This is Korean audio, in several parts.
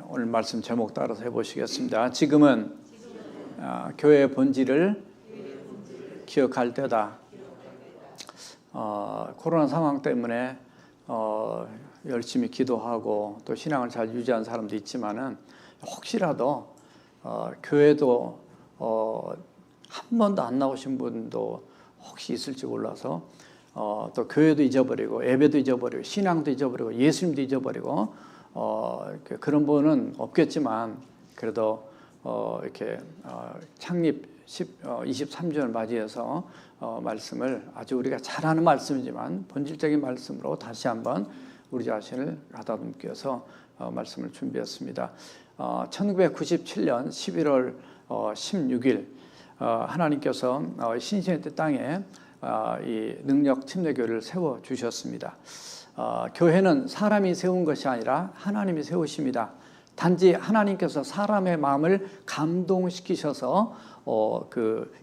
오늘 말씀 제목 따라서 해보시겠습니다. 지금은 교회의 본질을 기억할 때다. 코로나 상황 때문에 열심히 기도하고 또 신앙을 잘 유지한 사람도 있지만은 혹시라도 교회도 한 번도 안 나오신 분도 혹시 있을지 몰라서 또 교회도 잊어버리고 예배도 잊어버리고 신앙도 잊어버리고 예수님도 잊어버리고 그런 분은 없겠지만 그래도 이렇게 창립 23주년을 맞이해서 말씀을 아주 우리가 잘 아는 말씀이지만 본질적인 말씀으로 다시 한번 우리 자신을 가다듬겨서 말씀을 준비했습니다. 1997년 11월 16일 하나님께서 신시내 땅에 이 능력 침례교회를 세워 주셨습니다. 교회는 사람이 세운 것이 아니라 하나님이 세우십니다. 단지 하나님께서 사람의 마음을 감동시키셔서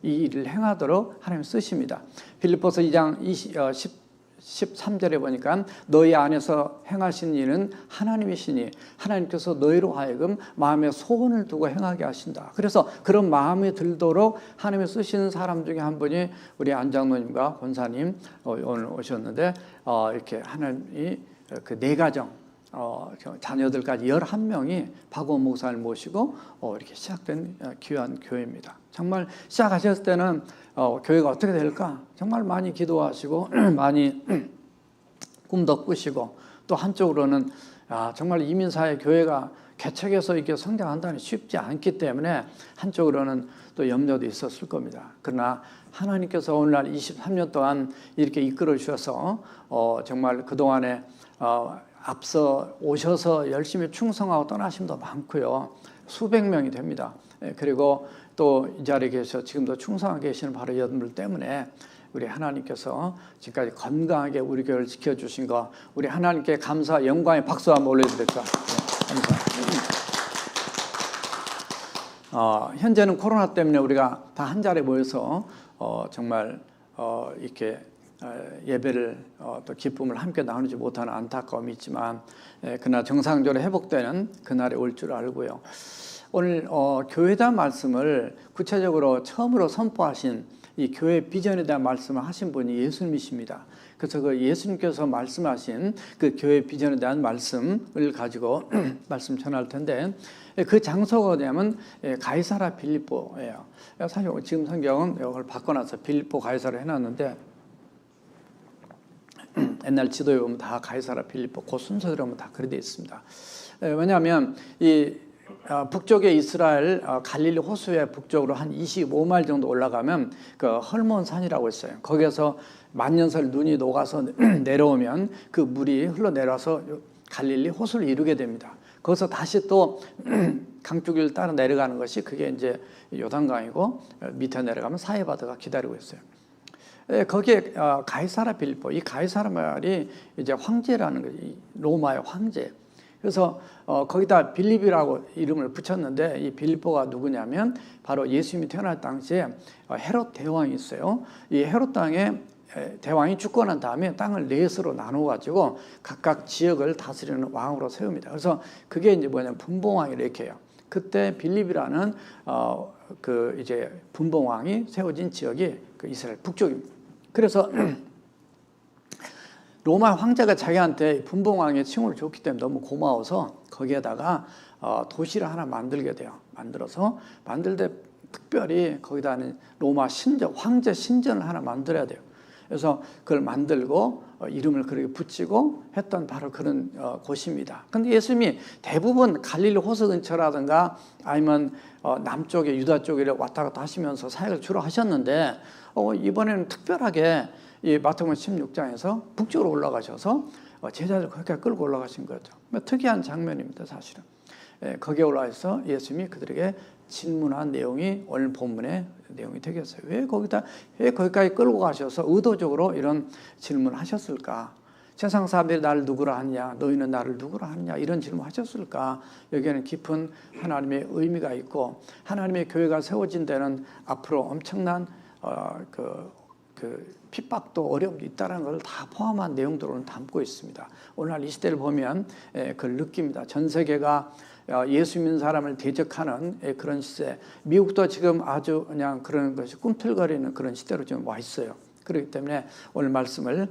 이 일을 행하도록 하나님 쓰십니다. 빌립보서 2장 13절에 보니까 너희 안에서 행하신 일은 하나님이시니 하나님께서 너희로 하여금 마음에 소원을 두고 행하게 하신다. 그래서 그런 마음이 들도록 하나님이 쓰시는 사람 중에 한 분이 우리 안장로님과 권사님 오늘 오셨는데 이렇게 하나님이 그 네 가정 자녀들까지 11명이 박원 목사를 모시고 이렇게 시작된 귀한 교회입니다. 정말 시작하셨을 때는 교회가 어떻게 될까 정말 많이 기도하시고 많이 꿈도 꾸시고 또 한쪽으로는 정말 이민사회 교회가 개척해서 이렇게 성장한다니 쉽지 않기 때문에 한쪽으로는 또 염려도 있었을 겁니다. 그러나 하나님께서 오늘날 23년 동안 이렇게 이끌어 주셔서 정말 그동안에 앞서 오셔서 열심히 충성하고 떠나신 분도 많고요. 수백 명이 됩니다. 그리고 또 이 자리에 계셔 지금도 충성하게 계시는 바로 여러분들 때문에 우리 하나님께서 지금까지 건강하게 우리 교회를 지켜주신 거 우리 하나님께 감사 영광의 박수 한번 올려드릴까. 현재는 코로나 때문에 우리가 다 한 자리에 모여서 정말 이렇게 예배를 또 기쁨을 함께 나누지 못하는 안타까움이 있지만 그러나 정상적으로 회복되는 그날이 올 줄 알고요. 오늘 교회에 대한 말씀을 구체적으로 처음으로 선포하신 이 교회 비전에 대한 말씀을 하신 분이 예수님이십니다. 그래서 그 예수님께서 말씀하신 그 교회 비전에 대한 말씀을 가지고 말씀 전할 텐데 그 장소가 어디냐면 가이사라 빌립보예요. 사실 지금 성경은 이걸 바꿔놔서 빌립보 가이사라 해놨는데 옛날 지도에 보면 다 가이사라 빌립보 그 순서대로 보면 다 그렇게 되어 있습니다. 왜냐하면 이 북쪽에 이스라엘 갈릴리 호수의 북쪽으로 한 25마일 정도 올라가면 그 헐몬산이라고 있어요. 거기에서 만년설 눈이 녹아서 내려오면 그 물이 흘러내려서 갈릴리 호수를 이루게 됩니다. 거기서 다시 또 강줄기를 따라 내려가는 것이 그게 이제 요단강이고 밑에 내려가면 사해바다가 기다리고 있어요. 거기에 가이사라 빌립보, 이 가이사라 말이 이제 황제라는 거예요. 로마의 황제. 그래서 거기다 빌립이라고 이름을 붙였는데 이 빌립보가 누구냐면 바로 예수님이 태어날 당시에 헤롯 대왕이 있어요. 이 헤롯 땅에 대왕이 죽고 난 다음에 땅을 넷으로 나눠 가지고 각각 지역을 다스리는 왕으로 세웁니다. 그래서 그게 이제 뭐냐면 분봉왕이 이렇게 해요. 그때 빌립이라는 그 이제 분봉왕이 세워진 지역이 그 이스라엘 북쪽입니다. 그래서 로마 황제가 자기한테 분봉왕의 칭호를 줬기 때문에 너무 고마워서 거기에다가 도시를 하나 만들게 돼요. 만들어서 만들 때 특별히 거기다는 로마 신전, 황제 신전을 하나 만들어야 돼요. 그래서 그걸 만들고 이름을 그렇게 붙이고 했던 바로 그런 곳입니다. 그런데 예수님이 대부분 갈릴리 호수 근처라든가 아니면 남쪽에 유다 쪽에 왔다 갔다 하시면서 사역을 주로 하셨는데 이번에는 특별하게 이 마태복음 16장에서 북쪽으로 올라가셔서 제자들 거기까지 끌고 올라가신 거죠. 특이한 장면입니다, 사실은. 거기에 올라가서 예수님이 그들에게 질문한 내용이 오늘 본문의 내용이 되겠어요. 왜 거기까지 끌고 가셔서 의도적으로 이런 질문을 하셨을까? 세상 사람들이 나를 누구라 하느냐, 너희는 나를 누구라 하느냐, 이런 질문을 하셨을까? 여기에는 깊은 하나님의 의미가 있고 하나님의 교회가 세워진 데는 앞으로 엄청난 핍박도 어려움도 있다는 걸 다 포함한 내용들을 담고 있습니다. 오늘날 이 시대를 보면 그걸 느낍니다. 전 세계가 예수 믿는 사람을 대적하는 그런 시대. 미국도 지금 아주 그냥 그런 것이 꿈틀거리는 그런 시대로 지금 와 있어요. 그렇기 때문에 오늘 말씀을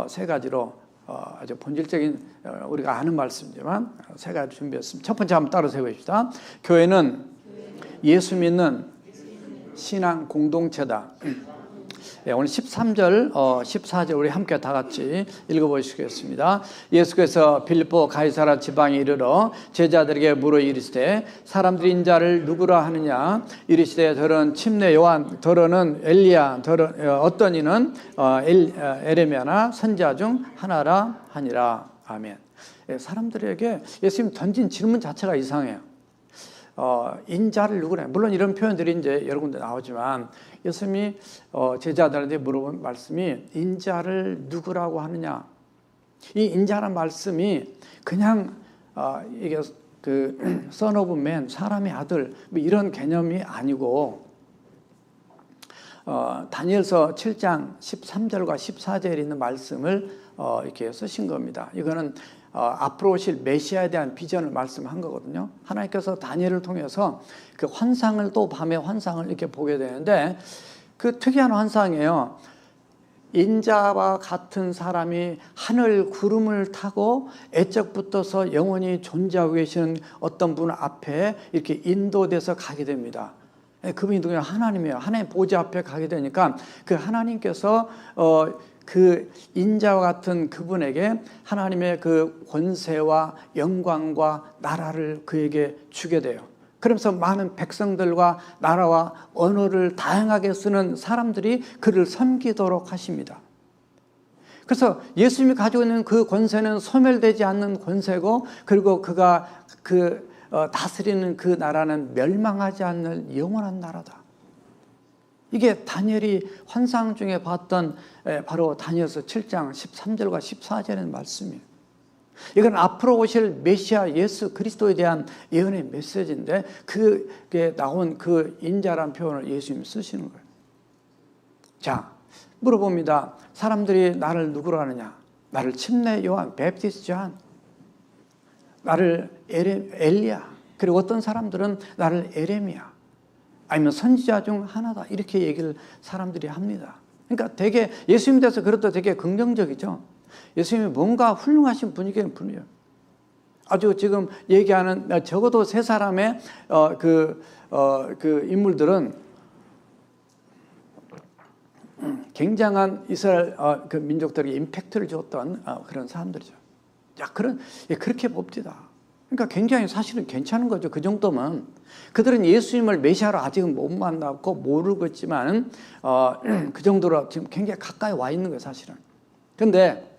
세 가지로 아주 본질적인 우리가 아는 말씀이지만 세 가지 준비했습니다. 첫 번째 한번 따라 세워봅시다. 교회는 예수 믿는 신앙 공동체다. 네, 오늘 13절, 14절 우리 함께 다 같이 읽어보시겠습니다. 예수께서 빌립보 가이사라 지방에 이르러 제자들에게 물어 이르시되 사람들이 인자를 누구라 하느냐 이르시되 더러는 침례 요한, 더러는 엘리야, 어떤 이는 에레미야나 선지자 중 하나라 하니라. 아멘. 사람들에게 예수님 던진 질문 자체가 이상해요. 인자를 누구래? 물론 이런 표현들이 이제 여러 군데 나오지만 예수님이 제자들한테 물어본 말씀이 인자를 누구라고 하느냐? 이 인자라는 말씀이 그냥 이게 그 son of man, 사람의 아들 뭐 이런 개념이 아니고 다니엘서 7장 13절과 14절에 있는 말씀을 이렇게 쓰신 겁니다. 이거는 앞으로 오실 메시아에 대한 비전을 말씀한 거거든요. 하나님께서 다니엘을 통해서 그 환상을 또 밤에 환상을 이렇게 보게 되는데 그 특이한 환상이에요. 인자와 같은 사람이 하늘 구름을 타고 애적붙어서 영원히 존재하고 계시는 어떤 분 앞에 이렇게 인도돼서 가게 됩니다. 그분이 누구냐? 하나님이에요. 하나님 보좌 앞에 가게 되니까 그 하나님께서 그 인자와 같은 그분에게 하나님의 그 권세와 영광과 나라를 그에게 주게 돼요. 그러면서 많은 백성들과 나라와 언어를 다양하게 쓰는 사람들이 그를 섬기도록 하십니다. 그래서 예수님이 가지고 있는 그 권세는 소멸되지 않는 권세고, 그리고 그가 다스리는 그 나라는 멸망하지 않는 영원한 나라다. 이게 다니엘이 환상 중에 봤던 바로 다니엘서 7장 13절과 14절의 말씀이에요. 이건 앞으로 오실 메시아 예수 그리스도에 대한 예언의 메시지인데 그게 나온 그 인자라는 표현을 예수님이 쓰시는 거예요. 자, 물어봅니다. 사람들이 나를 누구로 하느냐? 나를 침례 요한, 베프티스트 요한, 나를 엘리야, 그리고 어떤 사람들은 나를 에레미야, 아니면 선지자 중 하나다, 이렇게 얘기를 사람들이 합니다. 그러니까 되게 예수님에 대해서 그것도 되게 긍정적이죠. 예수님이 뭔가 훌륭하신 분이기는 분이에요. 아주 지금 얘기하는 적어도 세 사람의 그 인물들은 굉장한 이스라엘 그 민족들에게 임팩트를 줬던 그런 사람들이죠. 자, 그렇게 봅시다. 그러니까 굉장히 사실은 괜찮은 거죠. 그 정도면. 그들은 예수님을 메시아로 아직은 못 만났고 모르고 있지만 그 정도로 지금 굉장히 가까이 와 있는 거예요, 사실은. 그런데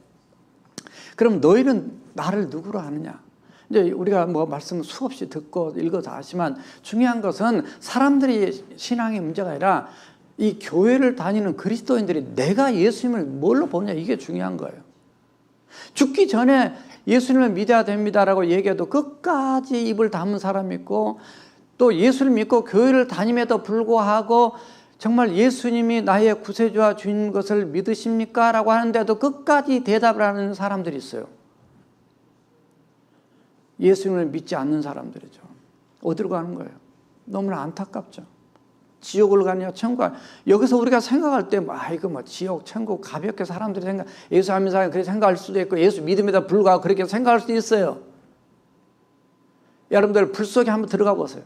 그럼 너희는 나를 누구로 아느냐? 이제 우리가 뭐 말씀 수없이 듣고 읽어서 아시지만 중요한 것은 사람들이 신앙의 문제가 아니라 이 교회를 다니는 그리스도인들이 내가 예수님을 뭘로 보냐, 이게 중요한 거예요. 죽기 전에 예수님을 믿어야 됩니다라고 얘기해도 끝까지 입을 다문 사람이 있고, 또 예수를 믿고 교회를 다님에도 불구하고 정말 예수님이 나의 구세주와 주인 것을 믿으십니까? 라고 하는데도 끝까지 대답을 하는 사람들이 있어요. 예수님을 믿지 않는 사람들이죠. 어디로 가는 거예요? 너무나 안타깝죠. 지옥을 가냐, 천국 가냐. 여기서 우리가 생각할 때, 이거 뭐 지옥, 천국 가볍게 사람들이 예수 안 믿는 사람이 그렇게 생각할 수도 있고, 예수 믿음에다 불구하고 그렇게 생각할 수도 있어요. 여러분들 불 속에 한번 들어가 보세요.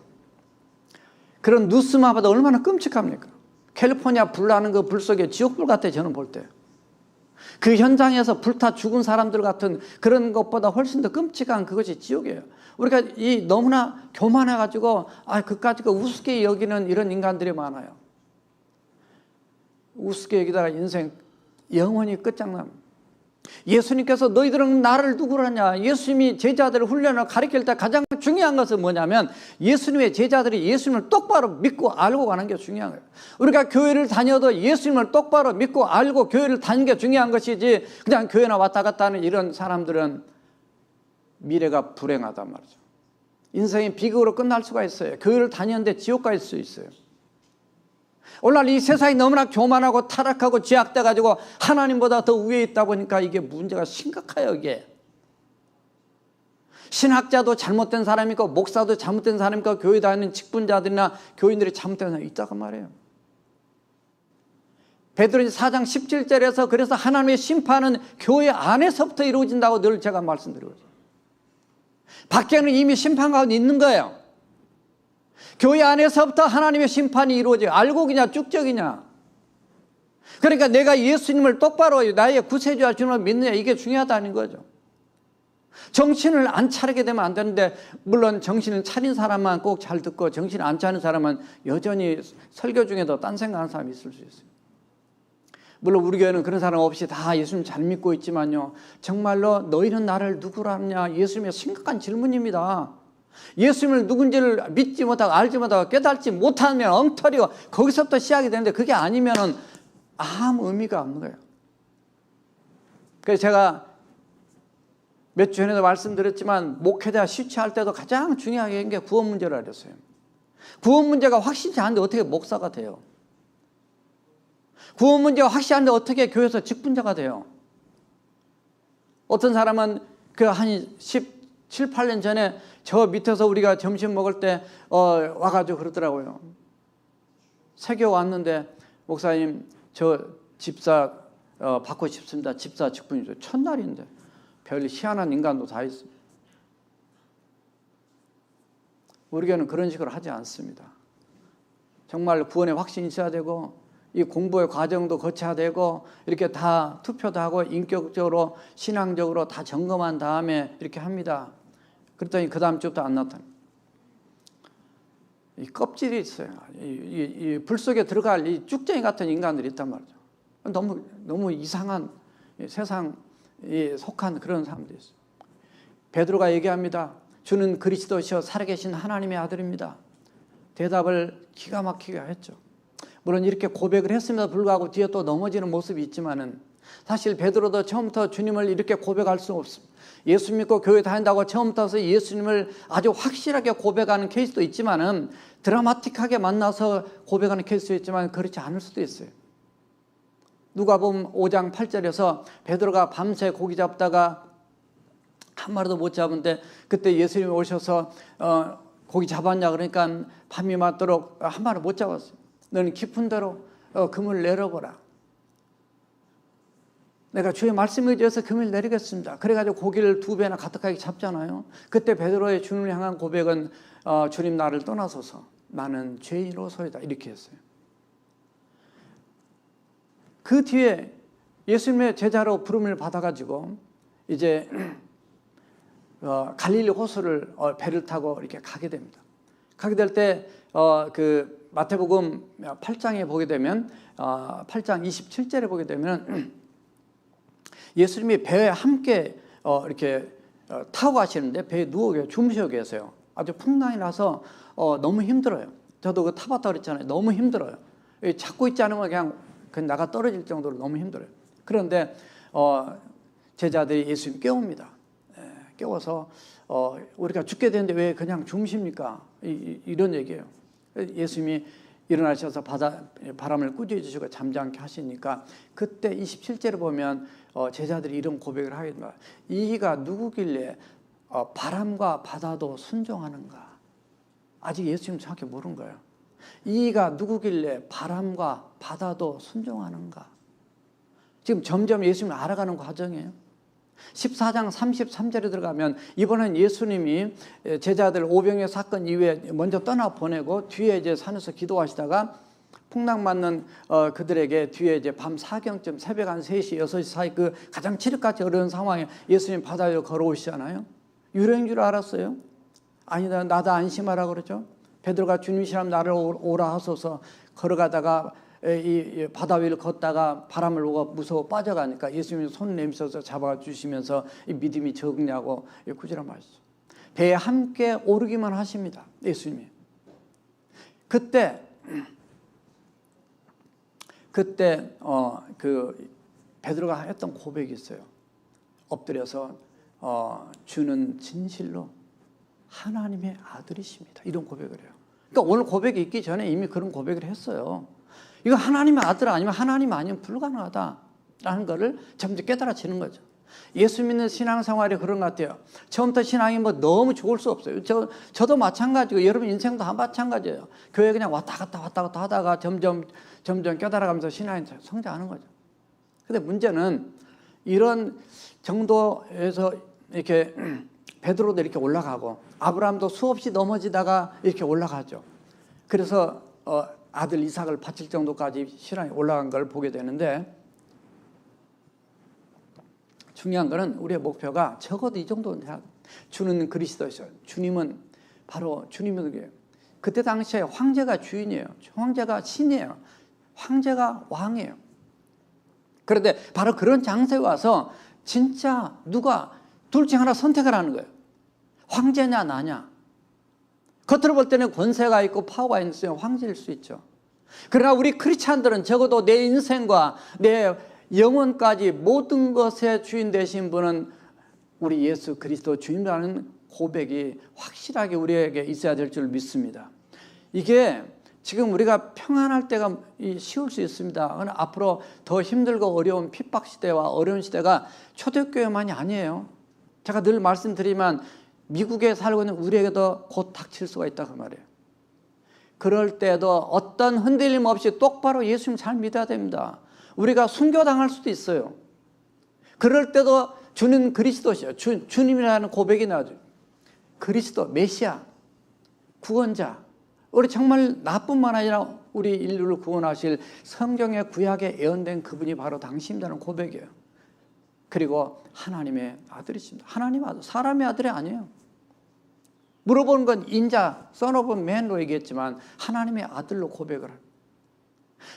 그런 뉴스만 봐도 얼마나 끔찍합니까? 캘리포니아 불나는 그 불 속에 지옥불 같아요, 저는 볼 때. 그 현장에서 불타 죽은 사람들 같은 그런 것보다 훨씬 더 끔찍한 그것이 지옥이에요. 우리가 너무나 교만해가지고 그까짓 거 우습게 여기는 이런 인간들이 많아요. 우습게 여기다가 인생 영원히 끝장납니다. 예수님께서 너희들은 나를 누구로 하냐? 예수님이 제자들을 훈련을 가르칠 때 가장 중요한 것은 뭐냐면 예수님의 제자들이 예수님을 똑바로 믿고 알고 가는 게 중요한 거예요. 우리가 교회를 다녀도 예수님을 똑바로 믿고 알고 교회를 다니는 게 중요한 것이지, 그냥 교회나 왔다 갔다 하는 이런 사람들은 미래가 불행하단 말이죠. 인생이 비극으로 끝날 수가 있어요. 교회를 다녔는데 지옥 갈 수 있어요. 오늘날 이 세상이 너무나 교만하고 타락하고 죄악돼가지고 하나님보다 더 위에 있다 보니까 이게 문제가 심각해요, 이게. 신학자도 잘못된 사람이고 목사도 잘못된 사람이고 교회 다니는 직분자들이나 교인들이 잘못된 사람이 있다고 말해요. 베드로전서 4장 17절에서 그래서 하나님의 심판은 교회 안에서부터 이루어진다고 늘 제가 말씀드리고 있어요. 밖에는 이미 심판 가운데 있는 거예요. 교회 안에서부터 하나님의 심판이 이루어져요. 알곡이냐 쭉적이냐. 그러니까 내가 예수님을 똑바로 나의 구세주와 주님을 믿느냐, 이게 중요하다는 거죠. 정신을 안 차리게 되면 안 되는데, 물론 정신을 차린 사람만 꼭 잘 듣고 정신을 안 차리는 사람은 여전히 설교 중에도 딴 생각하는 사람이 있을 수 있어요. 물론 우리 교회는 그런 사람 없이 다 예수님 잘 믿고 있지만요, 정말로 너희는 나를 누구라 하느냐, 예수님의 심각한 질문입니다. 예수님을 누군지를 믿지 못하고 알지 못하고 깨닫지 못하면 엉터리고 거기서부터 시작이 되는데, 그게 아니면은 아무 의미가 없는 거예요. 그래서 제가 몇 주 전에도 말씀드렸지만, 목회자 시취할 때도 가장 중요하게 한 게 구원 문제라 그랬어요. 구원 문제가 확실치 않은데 어떻게 목사가 돼요? 구원 문제가 확실한데 어떻게 교회에서 직분자가 돼요? 어떤 사람은 한 17, 8년 전에 저 밑에서 우리가 점심 먹을 때 와가지고 그러더라고요. 세교 왔는데, 목사님 저 집사 받고 싶습니다. 집사 직분이죠. 첫날인데 별 희한한 인간도 다 있습니다. 우리 교회는 그런 식으로 하지 않습니다. 정말 구원의 확신이 있어야 되고, 이 공부의 과정도 거쳐야 되고, 이렇게 다 투표도 하고 인격적으로 신앙적으로 다 점검한 다음에 이렇게 합니다. 그랬더니 그 다음 주부터 안 나타나요. 이 껍질이 있어요. 이 불 속에 들어갈 이 쭉쟁이 같은 인간들이 있단 말이죠. 너무 이상한 세상에 속한 그런 사람들이 있어요. 베드로가 얘기합니다. 주는 그리스도시요 살아계신 하나님의 아들입니다. 대답을 기가 막히게 했죠. 물론 이렇게 고백을 했음에도 불구하고 뒤에 또 넘어지는 모습이 있지만은, 사실 베드로도 처음부터 주님을 이렇게 고백할 수 없습니다. 예수 믿고 교회 다닌다고 처음부터 예수님을 아주 확실하게 고백하는 케이스도 있지만은, 드라마틱하게 만나서 고백하는 케이스도 있지만 그렇지 않을 수도 있어요. 누가복음 5장 8절에서 베드로가 밤새 고기 잡다가 한 마리도 못 잡은데, 그때 예수님이 오셔서 고기 잡았냐 그러니까 밤이 맞도록 한 마리 못 잡았어요. 너는 깊은 데로 그물 내려보라. 내가 주의 말씀에 의지해서 그물 내리겠습니다. 그래가지고 고기를 2배나 가득하게 잡잖아요. 그때 베드로의 주님을 향한 고백은 주님 나를 떠나소서 나는 죄인으로소이다, 이렇게 했어요. 그 뒤에 예수님의 제자로 부름을 받아가지고 이제 갈릴리 호수를 배를 타고 이렇게 가게 됩니다. 가게 될 때 그 마태복음 8장에 보게 되면 8장 27절에 보게 되면 예수님이 배에 함께 이렇게 타고 가시는데 배에 누워 주무셔 계세요. 아주 풍랑이 나서 너무 힘들어요. 저도 그 타봤다 그랬잖아요. 너무 힘들어요. 잡고 있지 않으면 그냥 나가 떨어질 정도로 너무 힘들어요. 그런데 제자들이 예수님 깨웁니다. 깨워서 우리가 죽게 되는데 왜 그냥 주무십니까? 이런 얘기예요. 예수님이 일어나셔서 바람을 꾸짖으시고 잠잠케 하시니까, 그때 27절에 보면 제자들이 이런 고백을 하게 됩니다. 이가 누구길래 바람과 바다도 순종하는가? 아직 예수님 정확히 모르는 거예요. 이가 누구길래 바람과 바다도 순종하는가? 지금 점점 예수님을 알아가는 과정이에요. 14장 33절에 들어가면, 이번엔 예수님이 제자들 오병이어 사건 이후에 먼저 떠나보내고 뒤에 이제 산에서 기도하시다가 풍랑 맞는 그들에게 뒤에 이제 밤 4경쯤 새벽 한 3시 6시 사이 그 가장 칠흑같이 어려운 상황에 예수님 바다 위로 걸어오시잖아요. 유령인 줄 알았어요? 아니다, 나도 안심하라 그러죠. 베드로가 주님이시라면 나를 오라 하소서. 걸어가다가 이 바다 위를 걷다가 바람을 오고 무서워 빠져가니까 예수님이 손 내미셔서 잡아주시면서 이 믿음이 적냐고 구절한 말씀. 배에 함께 오르기만 하십니다, 예수님이. 그때 그 베드로가 했던 고백이 있어요. 엎드려서 주는 진실로 하나님의 아들이십니다, 이런 고백을 해요. 그러니까 오늘 고백이 있기 전에 이미 그런 고백을 했어요. 이거 하나님의 아들 아니면 하나님 아니면 불가능하다라는 것을 점점 깨달아지는 거죠. 예수 믿는 신앙생활이 그런 것 같아요. 처음부터 신앙이 뭐 너무 좋을 수 없어요. 저도 마찬가지고 여러분 인생도 다 마찬가지예요. 교회 그냥 왔다 갔다 하다가 점점 깨달아가면서 신앙이 성장하는 거죠. 근데 문제는 이런 정도에서 이렇게 베드로도 이렇게 올라가고 아브라함도 수없이 넘어지다가 이렇게 올라가죠. 그래서 아들 이삭을 바칠 정도까지 신앙이 올라간 걸 보게 되는데, 중요한 것은 우리의 목표가 적어도 이 정도는 주는 그리스도였어요. 주님은 바로 주님은 그때 당시에 황제가 주인이에요. 황제가 신이에요. 황제가 왕이에요. 그런데 바로 그런 장소에 와서 진짜 누가 둘 중 하나 선택을 하는 거예요. 황제냐 나냐. 겉으로 볼 때는 권세가 있고 파워가 있으면 황제일 수 있죠. 그러나 우리 크리스찬들은 적어도 내 인생과 내 영혼까지 모든 것의 주인 되신 분은 우리 예수 그리스도 주님이라는 고백이 확실하게 우리에게 있어야 될 줄 믿습니다. 이게 지금 우리가 평안할 때가 쉬울 수 있습니다. 그러나 앞으로 더 힘들고 어려운 핍박 시대와 어려운 시대가 초대교회만이 아니에요. 제가 늘 말씀드리면 미국에 살고 있는 우리에게도 곧 닥칠 수가 있다 그 말이에요. 그럴 때도 어떤 흔들림 없이 똑바로 예수님 잘 믿어야 됩니다. 우리가 순교당할 수도 있어요. 그럴 때도 주는 그리스도시요. 주님이라는 고백이 나죠. 그리스도, 메시아, 구원자. 우리 정말 나뿐만 아니라 우리 인류를 구원하실 성경의 구약에 예언된 그분이 바로 당신이라는 고백이에요. 그리고 하나님의 아들이십니다. 하나님의 아들, 사람의 아들이 아니에요. 물어보는 건 인자, son of man로 얘기했지만 하나님의 아들로 고백을 합니다.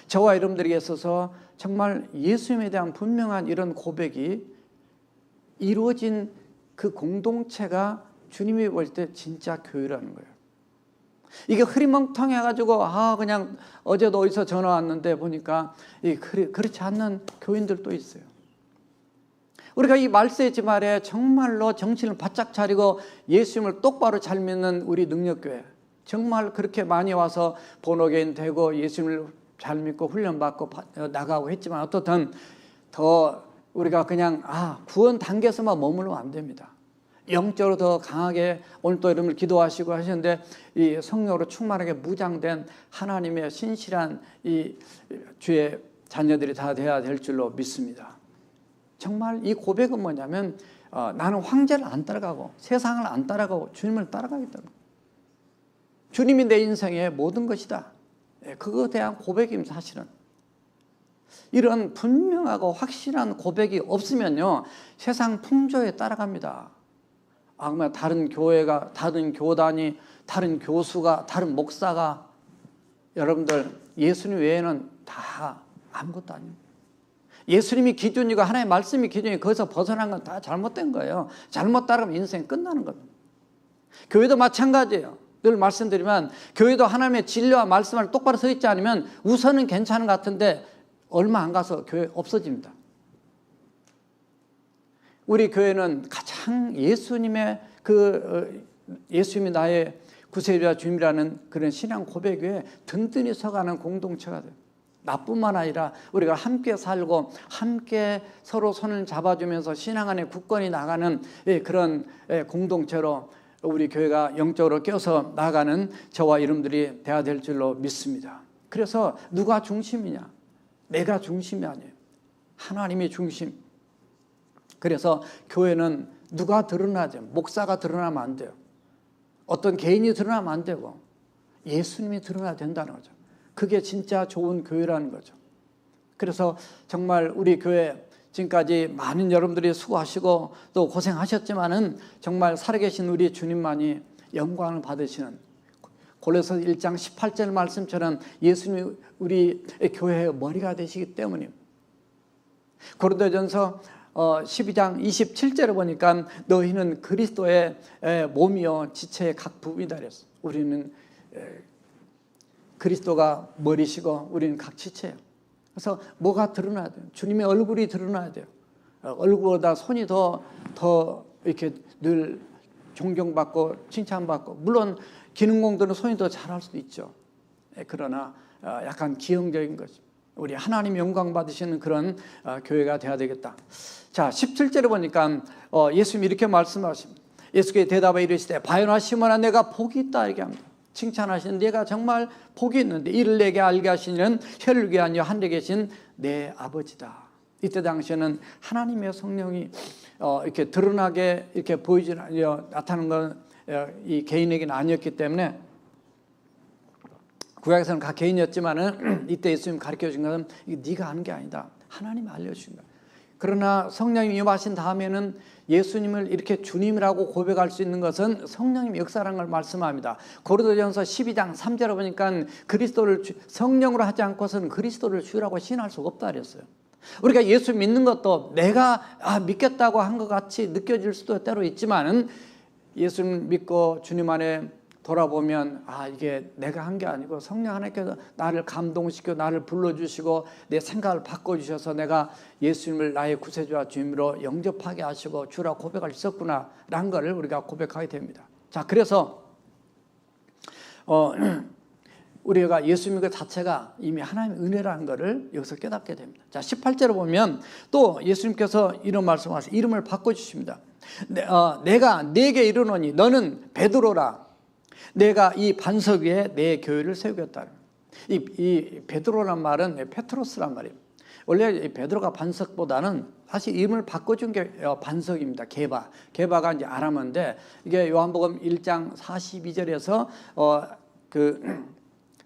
저와 여러분들에게 있어서 정말 예수님에 대한 분명한 이런 고백이 이루어진 그 공동체가 주님이 볼 때 진짜 교회라는 거예요. 이게 흐리멍텅해가지고 그냥 어제도 어디서 전화 왔는데 보니까 그렇지 않는 교인들도 있어요. 우리가 이 말세지 말에 정말로 정신을 바짝 차리고 예수님을 똑바로 잘 믿는 우리 능력교회, 정말 그렇게 많이 와서 본어게인 되고 예수님을 잘 믿고 훈련받고 나가고 했지만 어떻든 더 우리가 그냥 구원 단계에서만 머물면 안 됩니다. 영적으로 더 강하게 오늘 또 여러분들 기도하시고 하시는데 이 성령으로 충만하게 무장된 하나님의 신실한 이 주의 자녀들이 다 돼야 될 줄로 믿습니다. 정말 이 고백은 뭐냐면 나는 황제를 안 따라가고 세상을 안 따라가고 주님을 따라가겠다. 주님이 내 인생의 모든 것이다. 그거에 대한 고백입니다. 사실은 이런 분명하고 확실한 고백이 없으면요 세상 풍조에 따라갑니다. 다른 교회가, 다른 교단이, 다른 교수가, 다른 목사가, 여러분들 예수님 외에는 다 아무것도 아닙니다. 예수님이 기준이고 하나님의 말씀이 기준이고 거기서 벗어난 건 다 잘못된 거예요. 잘못 따르면 인생 끝나는 겁니다. 교회도 마찬가지예요. 늘 말씀드리면 교회도 하나님의 진리와 말씀을 똑바로 서 있지 않으면 우선은 괜찮은 것 같은데 얼마 안 가서 교회 없어집니다. 우리 교회는 가장 예수님의 예수님이 나의 구세주와 주님이라는 그런 신앙 고백 위에 든든히 서가는 공동체가 돼요. 나뿐만 아니라 우리가 함께 살고 함께 서로 손을 잡아주면서 신앙 안에 굳건히 나가는 그런 공동체로 우리 교회가 영적으로 껴서 나가는 저와 여러분들이 돼야 될 줄로 믿습니다. 그래서 누가 중심이냐? 내가 중심이 아니에요. 하나님이 중심. 그래서 교회는 누가 드러나죠? 목사가 드러나면 안 돼요. 어떤 개인이 드러나면 안 되고 예수님이 드러나야 된다는 거죠. 그게 진짜 좋은 교회라는 거죠. 그래서 정말 우리 교회 지금까지 많은 여러분들이 수고하시고 또 고생하셨지만은 정말 살아계신 우리 주님만이 영광을 받으시는 골로새 1장 18절 말씀처럼 예수님이 우리 교회의 머리가 되시기 때문입니다. 고린도전서 12장 27절에 보니까 너희는 그리스도의 몸이요 지체의 각 부분이다 그랬어. 우리는 그리스도가 머리시고 우리는 각 지체예요. 그래서 뭐가 드러나야 돼요? 주님의 얼굴이 드러나야 돼요. 얼굴보다 손이 더 이렇게 늘 존경받고 칭찬받고, 물론 기능공들은 손이 더 잘할 수도 있죠. 그러나 약간 기형적인 거죠. 우리 하나님 영광 받으시는 그런 교회가 되어야 되겠다. 자, 17절에 보니까 예수님이 이렇게 말씀하십니다. 예수께 대답하여 이르시되 바요나 시몬아 내가 복이 있다 이렇게 합니다. 칭찬하시는 내가 정말 복이 있는데 이를 내게 알게 하시는 혈육이 아니요 하늘에 계신 내 아버지다. 이때 당시에는 하나님의 성령이 이렇게 드러나게 이렇게 나타나는 건 이 개인에게는 아니었기 때문에 구약에서는 각 개인이었지만은 이때 예수님 가르쳐 준 것은 네가 아는 게 아니다. 하나님이 알려주신 거야. 그러나 성령님이 임하신 다음에는 예수님을 이렇게 주님이라고 고백할 수 있는 것은 성령님의 역사라는 걸 말씀합니다. 고린도전서 12장 3절에 보니까 그리스도를 성령으로 하지 않고서는 그리스도를 주라고 시인할 수가 없다 그랬어요. 우리가 예수 믿는 것도 내가 믿겠다고 한 것 같이 느껴질 수도 때로 있지만은 예수님 믿고 주님 안에 돌아보면 이게 내가 한 게 아니고 성령 하나님께서 나를 감동시켜 나를 불러주시고 내 생각을 바꿔주셔서 내가 예수님을 나의 구세주와 주님으로 영접하게 하시고 주라 고백할 수 있었구나 라는 것을 우리가 고백하게 됩니다. 자, 그래서 우리가 예수님 그 자체가 이미 하나님의 은혜라는 것을 여기서 깨닫게 됩니다. 자, 18절에 보면 또 예수님께서 이런 말씀하세요. 이름을 바꿔주십니다. 내가 네게 이르노니 너는 베드로라. 내가 이 반석 위에 내 교회를 세우겠다. 이 베드로란 말은 페트로스란 말이에요. 원래 베드로가 반석보다는 사실 이름을 바꿔준 게 반석입니다. 게바가 이제 아람어인데 이게 요한복음 1장 42절에서 그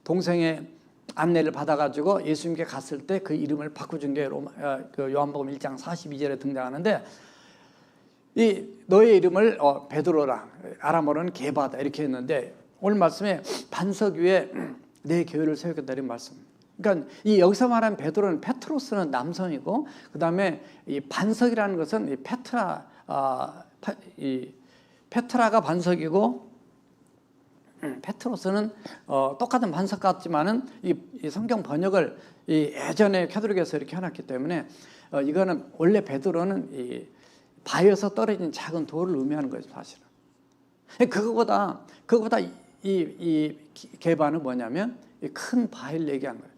동생의 안내를 받아가지고 예수님께 갔을 때 그 이름을 바꿔준 게 그 요한복음 1장 42절에 등장하는데 이 너의 이름을 베드로라 아람어로는 게바다 이렇게 했는데 오늘 말씀에 반석 위에 내 교회를 세우겠다 이런 말씀. 그러니까 이 여기서 말하는 베드로는 페트로스는 남성이고 그 다음에 이 반석이라는 것은 이 페트라가 반석이고 페트로스는 똑같은 반석 같지만은 이 성경 번역을 예전에 캐톨릭에서 이렇게 해놨기 때문에 이거는 원래 베드로는 이 바위에서 떨어진 작은 돌을 의미하는 거죠, 사실은. 그거보다 이 게바는 뭐냐면 큰 바위를 얘기한 거예요.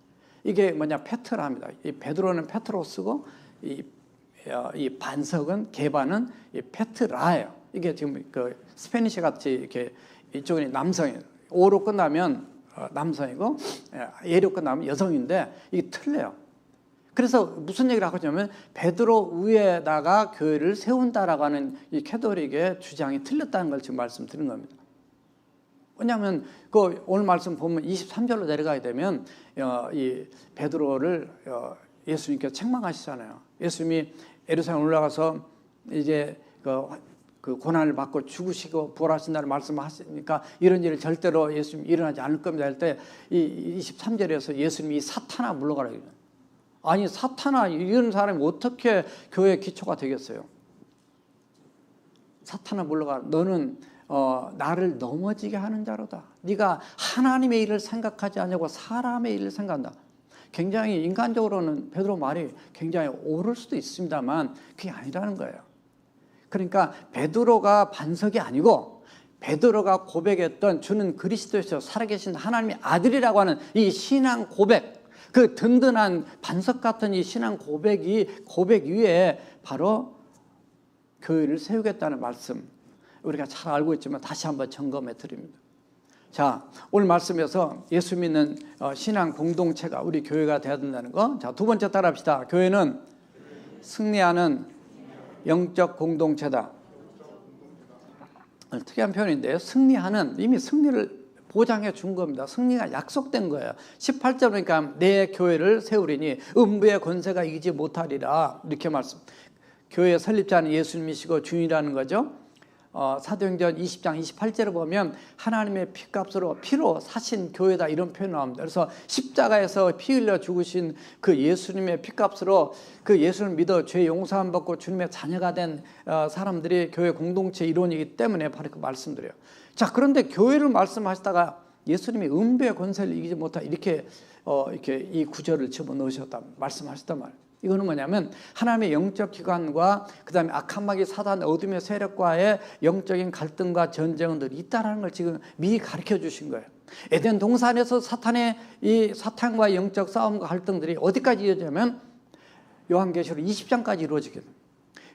이게 뭐냐 페트라입니다. 이 베드로는 페트로스고 이 반석은 게바는 이 페트라예요. 이게 지금 그 스페니시 같이 이렇게 이쪽은 남성이에요. 오로 끝나면 남성이고 예로 끝나면 여성인데 이게 틀려요. 그래서 무슨 얘기를 하고 있냐면 베드로 위에다가 교회를 세운다라고 하는 이 캐톨릭의 주장이 틀렸다는 걸 지금 말씀드린 겁니다. 왜냐하면 그 오늘 말씀 보면 23절로 내려가게 되면 이 베드로를 예수님께서 책망하시잖아요. 예수님이 예루살렘 올라가서 이제 그 고난을 받고 죽으시고 부활하신다는 말씀하시니까 이런 일을 절대로 예수님 일어나지 않을 겁니다 할 때 이 23절에서 예수님이 사탄아 물러가라 그래요. 아니 사탄아 이런 사람이 어떻게 교회의 기초가 되겠어요? 사탄아 물러가라. 너는 나를 넘어지게 하는 자로다. 네가 하나님의 일을 생각하지 않냐고 사람의 일을 생각한다. 굉장히 인간적으로는 베드로 말이 굉장히 옳을 수도 있습니다만 그게 아니라는 거예요. 그러니까 베드로가 반석이 아니고 베드로가 고백했던 주는 그리스도에서 살아계신 하나님의 아들이라고 하는 이 신앙 고백, 그 든든한 반석 같은 이 신앙 고백 위에 바로 교회를 세우겠다는 말씀 우리가 잘 알고 있지만 다시 한번 점검해 드립니다. 자, 오늘 말씀에서 예수 믿는 신앙 공동체가 우리 교회가 되어야 된다는 거. 자, 두 번째 따라합시다. 교회는 승리하는 영적 공동체다. 특이한 표현인데요. 승리하는 이미 승리를 보장해 준 겁니다. 승리가 약속된 거예요. 18절 보니까 내 교회를 세우리니 음부의 권세가 이기지 못하리라 이렇게 말씀. 교회 설립자는 예수님이시고 주인이라는 거죠. 사도행전 20장 28절을 보면 하나님의 피로 사신 교회다 이런 표현이 나옵니다. 그래서 십자가에서 피 흘려 죽으신 그 예수님의 피값으로 그 예수를 믿어 죄 용서함 받고 주님의 자녀가 된 사람들이 교회 공동체 일원이기 때문에 바로 그 말씀드려요. 자, 그런데 교회를 말씀하시다가 예수님이 음부의 권세를 이기지 못하 이렇게 이 구절을 집어넣으셨다 말씀하셨단 말이에요. 이거는 뭐냐면 하나님의 영적 기관과 그 다음에 악한 마귀 사단 어둠의 세력과의 영적인 갈등과 전쟁은 있다는 걸 지금 미리 가르쳐 주신 거예요. 에덴 동산에서 사탄과의 영적 싸움과 갈등들이 어디까지 이어지냐면 요한계시록 20장까지 이루어지게 됩니다.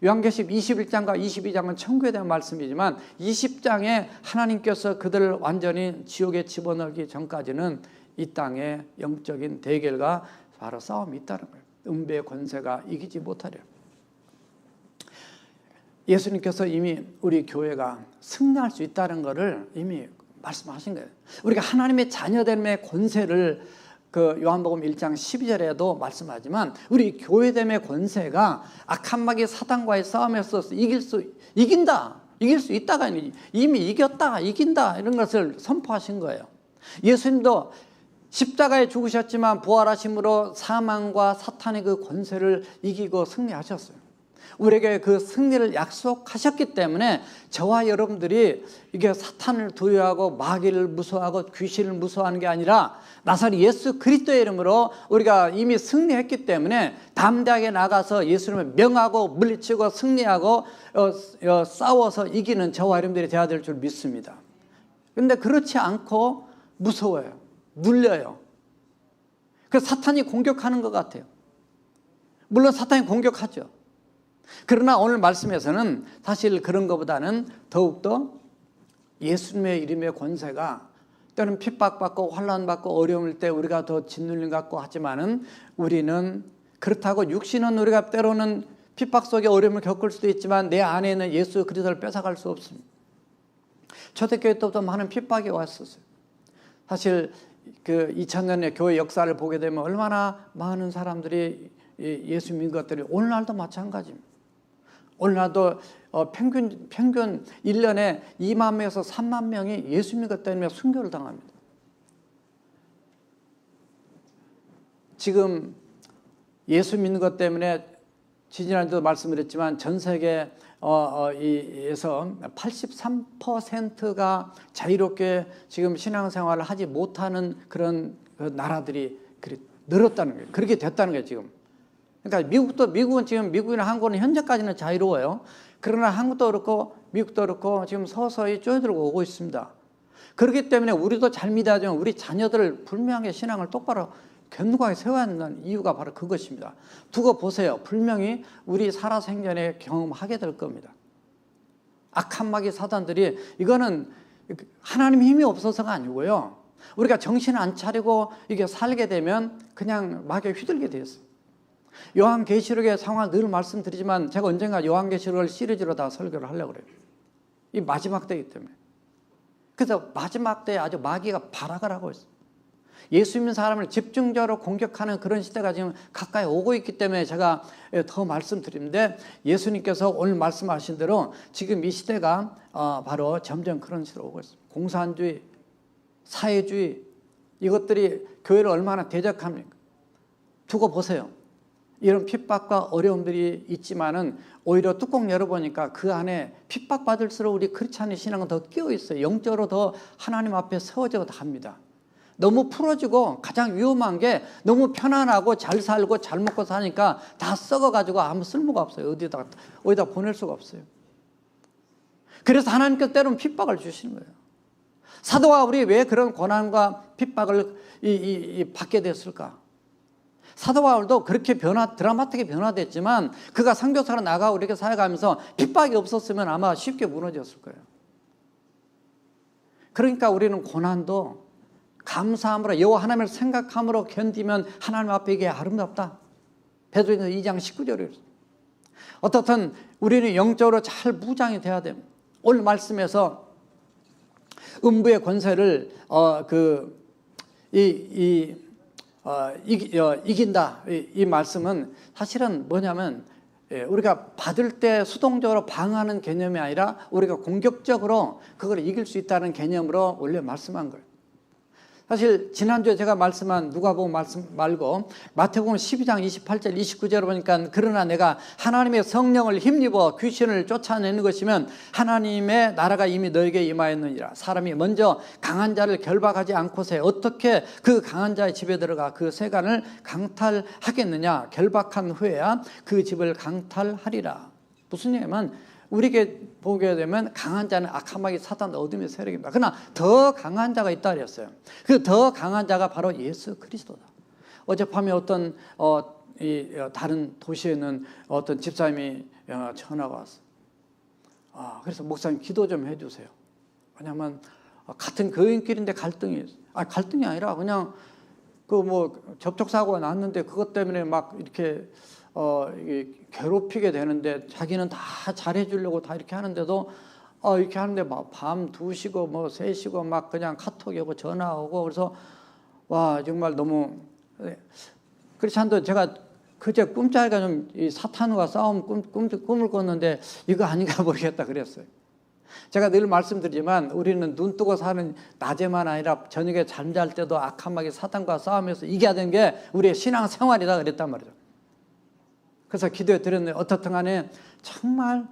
요한계시록 21장과 22장은 천국에 대한 말씀이지만 20장에 하나님께서 그들을 완전히 지옥에 집어넣기 전까지는 이 땅에 영적인 대결과 바로 싸움이 있다는 거예요. 음배의 권세가 이기지 못하려. 예수님께서 이미 우리 교회가 승리할 수 있다는 것을 이미 말씀하신 거예요. 우리가 하나님의 자녀됨의 권세를 그 요한복음 1장 12절에도 말씀하지만 우리 교회됨의 권세가 악한 마귀 사단과의 싸움에서 이길 수 있다가 아니라 이미 이긴다 이런 것을 선포하신 거예요. 예수님도 십자가에 죽으셨지만 부활하심으로 사망과 사탄의 그 권세를 이기고 승리하셨어요. 우리에게 그 승리를 약속하셨기 때문에 저와 여러분들이 이게 사탄을 두려워하고 마귀를 무서워하고 귀신을 무서워하는 게 아니라 나사렛 예수 그리스도의 이름으로 우리가 이미 승리했기 때문에 담대하게 나가서 예수님을 명하고 물리치고 승리하고 싸워서 이기는 저와 여러분들이 되어야 될 줄 믿습니다. 그런데 그렇지 않고 무서워요. 눌려요. 그래서 사탄이 공격하는 것 같아요. 물론 사탄이 공격하죠. 그러나 오늘 말씀에서는 사실 그런 것보다는 더욱더 예수님의 이름의 권세가 때로는 핍박받고 환난받고 어려움일 때 우리가 더 짓눌림 갖고 하지만은 우리는 그렇다고 육신은 우리가 때로는 핍박 속에 어려움을 겪을 수도 있지만 내 안에 있는 예수 그리스도를 뺏어갈 수 없습니다. 초대교회 때부터 많은 핍박이 왔었어요. 사실 그 2000년의 교회 역사를 보게 되면 얼마나 많은 사람들이 예수 믿는 것들이 오늘날도 마찬가지입니다. 오늘날도 평균 1년에 2만 명에서 3만 명이 예수 믿는 것 때문에 순교를 당합니다. 지금 예수 믿는 것 때문에 지난주도 말씀드렸지만 전 세계에서 83%가 자유롭게 지금 신앙생활을 하지 못하는 그런 나라들이 늘었다는 거예요. 그렇게 됐다는 거예요, 지금. 그러니까 미국은 지금 미국이나 한국은 현재까지는 자유로워요. 그러나 한국도 그렇고 미국도 그렇고 지금 서서히 쪼여들고 오고 있습니다. 그렇기 때문에 우리도 잘 믿어야지만 우리 자녀들을 분명하게 신앙을 똑바로 견고하게 세워야 하는 이유가 바로 그것입니다. 두고 보세요. 분명히 우리 살아생전에 경험하게 될 겁니다. 악한 마귀 사단들이 이거는 하나님 힘이 없어서가 아니고요. 우리가 정신 안 차리고 이게 살게 되면 그냥 마귀에 휘둘게 되었어요. 요한계시록의 상황을 늘 말씀드리지만 제가 언젠가 요한계시록을 시리즈로 다 설교를 하려고 그래요. 이 마지막 때이기 때문에. 그래서 마지막 때에 아주 마귀가 발악을 하고 있어요. 예수 믿는 사람을 집중적으로 공격하는 그런 시대가 지금 가까이 오고 있기 때문에 제가 더 말씀드리는데 예수님께서 오늘 말씀하신 대로 지금 이 시대가 바로 점점 그런 시대로 오고 있습니다. 공산주의, 사회주의 이것들이 교회를 얼마나 대적합니까? 두고 보세요. 이런 핍박과 어려움들이 있지만은 오히려 뚜껑 열어보니까 그 안에 핍박받을수록 우리 크리스찬의 신앙은 더 끼어 있어요. 영적으로 더 하나님 앞에 세워져 합니다. 너무 풀어지고 가장 위험한 게 너무 편안하고 잘 살고 잘 먹고 사니까 다 썩어가지고 아무 쓸모가 없어요. 어디다 보낼 수가 없어요. 그래서 하나님께서 때로는 핍박을 주시는 거예요. 사도와 우리 왜 그런 고난과 핍박을 받게 됐을까? 사도 바울도 그렇게 드라마틱하게 변화됐지만 그가 선교사로 나가고 이렇게 살아가면서 핍박이 없었으면 아마 쉽게 무너졌을 거예요. 그러니까 우리는 고난도 감사함으로 여호와 하나님을 생각함으로 견디면 하나님 앞에 이게 아름답다. 베드로전서 2장 19절에 어떻든 우리는 영적으로 잘 무장이 돼야 됩니다. 오늘 말씀에서 음부의 권세를 이긴다. 이 말씀은 사실은 뭐냐면 우리가 받을 때 수동적으로 방어하는 개념이 아니라 우리가 공격적으로 그걸 이길 수 있다는 개념으로 원래 말씀한 거예요. 사실 지난주에 제가 말씀한 누가복음 말씀 말고 마태복음 12장 28절 29절을 보니까 그러나 내가 하나님의 성령을 힘입어 귀신을 쫓아내는 것이면 하나님의 나라가 이미 너에게 임하였느니라. 사람이 먼저 강한 자를 결박하지 않고서 어떻게 그 강한 자의 집에 들어가 그 세간을 강탈하겠느냐. 결박한 후에야 그 집을 강탈하리라. 무슨 얘기냐면 우리에게 보게 되면 강한 자는 악한 마귀 사탄 어둠의 세력입니다. 그러나 더 강한 자가 있다 그랬어요. 그 더 강한 자가 바로 예수 그리스도다. 어젯밤에 어떤 다른 도시에 있는 어떤 집사님이 전화가 왔어요. 그래서 목사님 기도 좀 해주세요. 왜냐하면 같은 교인끼리인데 갈등이 아니라 그냥 그 뭐 접촉사고가 났는데 그것 때문에 막 이렇게 괴롭히게 되는데 자기는 다 잘해주려고 다 이렇게 하는데도 이렇게 하는데 막 밤 2시고 뭐 3시고 막 그냥 카톡이 오고 전화 오고 그래서 와 정말 너무 그렇지 않아도 제가 그제 꿈자리가 좀 이 사탄과 싸움 꿈을 꿨는데 이거 아닌가 모르겠다 그랬어요. 제가 늘 말씀드리지만 우리는 눈 뜨고 사는 낮에만 아니라 저녁에 잠잘 때도 악한 마귀 사탄과 싸우면서 이겨야 되는 게 우리의 신앙 생활이다 그랬단 말이죠. 그래서 기도에 드렸는데 어떻든 간에 정말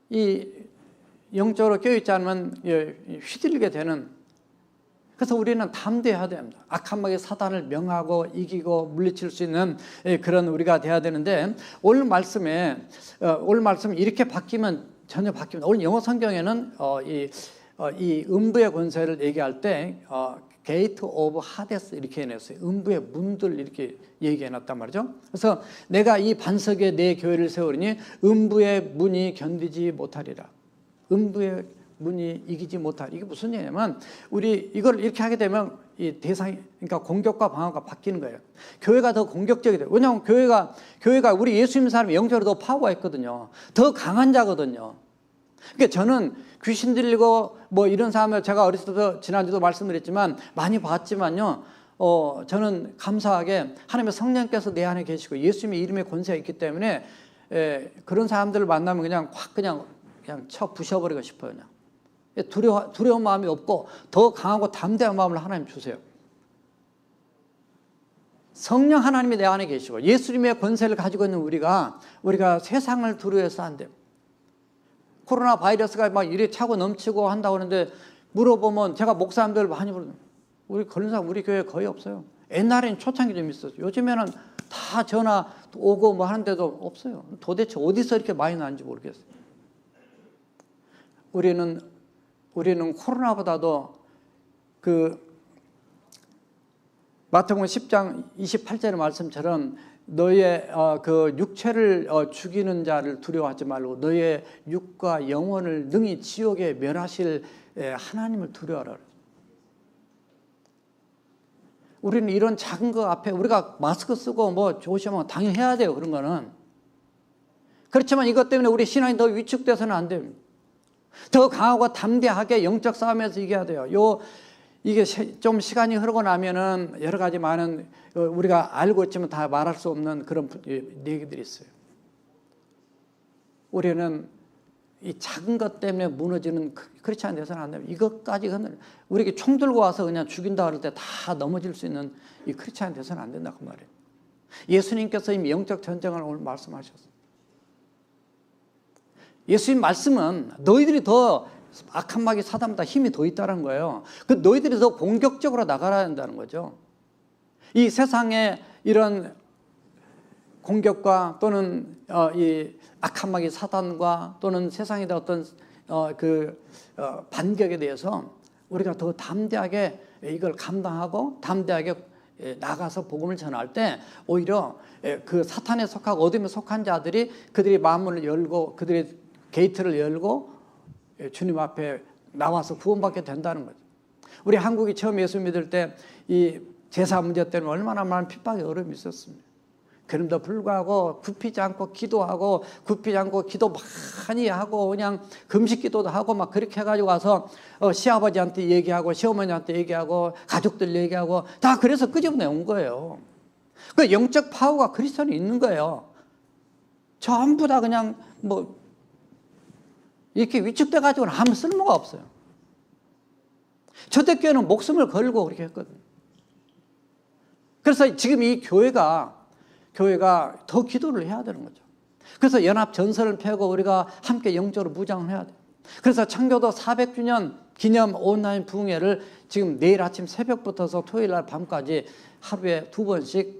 이 영적으로 깨어있지 않으면 휘둘리게 되는, 그래서 우리는 담대해야 됩니다. 악한 마귀 사단을 명하고 이기고 물리칠 수 있는 그런 우리가 돼야 되는데 오늘 말씀 이렇게 바뀌면 전혀 바뀝니다. 오늘 영어 성경에는 이 음부의 권세를 얘기할 때 게이트 오브 하데스 이렇게 해놨어요. 음부의 문들 이렇게 얘기해놨단 말이죠. 그래서 내가 이 반석에 내 교회를 세우리니 음부의 문이 견디지 못하리라. 음부의 문이 이기지 못하리라. 이게 무슨 얘기냐면 우리 이걸 이렇게 하게 되면 이 대상이 그러니까 공격과 방어가 바뀌는 거예요. 교회가 더 공격적이 돼요. 왜냐하면 교회가 우리 예수 믿는 사람이 영적으로 더 파워가 있거든요. 더 강한 자거든요. 그러니까 저는 귀신 들리고 뭐 이런 사람을 제가 어렸을 때도 지난주도 말씀드렸지만 많이 봤지만요. 저는 감사하게 하나님의 성령께서 내 안에 계시고 예수님의 이름의 권세가 있기 때문에 그런 사람들을 만나면 그냥 확 그냥 쳐 부셔버리고 싶어요. 그냥. 두려운 마음이 없고 더 강하고 담대한 마음을 하나님 주세요. 성령 하나님이 내 안에 계시고 예수님의 권세를 가지고 있는 우리가 세상을 두려워해서 안 돼요. 코로나 바이러스가 막 이래 차고 넘치고 한다고 하는데 물어보면 제가 목사님들 많이 물어요. 우리 걸린 사람 우리 교회에 거의 없어요. 옛날에는 초창기 좀 있었어요. 요즘에는 다 전화 오고 뭐 하는데도 없어요. 도대체 어디서 이렇게 많이 나는지 모르겠어요. 우리는 코로나보다도 그 마태복음 10장 28절의 말씀처럼 너의 그 육체를 죽이는 자를 두려워하지 말고 너의 육과 영혼을 능히 지옥에 멸하실 하나님을 두려워하라. 우리는 이런 작은 거 앞에 우리가 마스크 쓰고 뭐 조심하면 당연히 해야 돼요. 그런 거는. 그렇지만 이것 때문에 우리 신앙이 더 위축돼서는 안 됩니다. 더 강하고 담대하게 영적 싸움에서 이겨야 돼요. 이게 좀 시간이 흐르고 나면은 여러 가지 많은 우리가 알고 있지만 다 말할 수 없는 그런 얘기들이 있어요. 우리는 이 작은 것 때문에 무너지는 그렇지 않은 데서는 안 됩니다. 이것까지 우리에게 총 들고 와서 그냥 죽인다 그럴 때 다 넘어질 수 있는 이 그렇지 않은 데서는 안 된다 그 말이에요. 예수님께서 이미 영적 전쟁을 오늘 말씀하셨어요. 예수님 말씀은 너희들이 더 악한 마귀 사단보다 힘이 더 있다는 거예요. 그 너희들이 더 공격적으로 나가야 한다는 거죠. 이 세상에 이런 공격과 또는 이 악한 마귀 사단과 또는 세상에 어떤 반격에 대해서 우리가 더 담대하게 이걸 감당하고 담대하게 나가서 복음을 전할 때 오히려 그 사탄에 속하고 어둠에 속한 자들이 그들이 마음을 열고 그들의 게이트를 열고 주님 앞에 나와서 구원받게 된다는 거죠. 우리 한국이 처음 예수 믿을 때 이 제사 문제 때문에 얼마나 많은 핍박의 어려움이 있었습니다. 그럼에도 불구하고 굽히지 않고 기도하고 굽히지 않고 기도 많이 하고 그냥 금식 기도도 하고 막 그렇게 해가지고 와서 시아버지한테 얘기하고 시어머니한테 얘기하고 가족들 얘기하고 다 그래서 끄집어내 온 거예요. 그 영적 파워가 그리스도는 있는 거예요. 전부 다 그냥 뭐 이렇게 위축돼 가지고는 아무 쓸모가 없어요. 초대교회는 목숨을 걸고 그렇게 했거든요. 그래서 지금 이 교회가 더 기도를 해야 되는 거죠. 그래서 연합 전선을 펴고 우리가 함께 영적으로 무장을 해야 돼요. 그래서 창교도 400주년 기념 온라인 부흥회를 지금 내일 아침 새벽부터서 토요일 날 밤까지 하루에 2번씩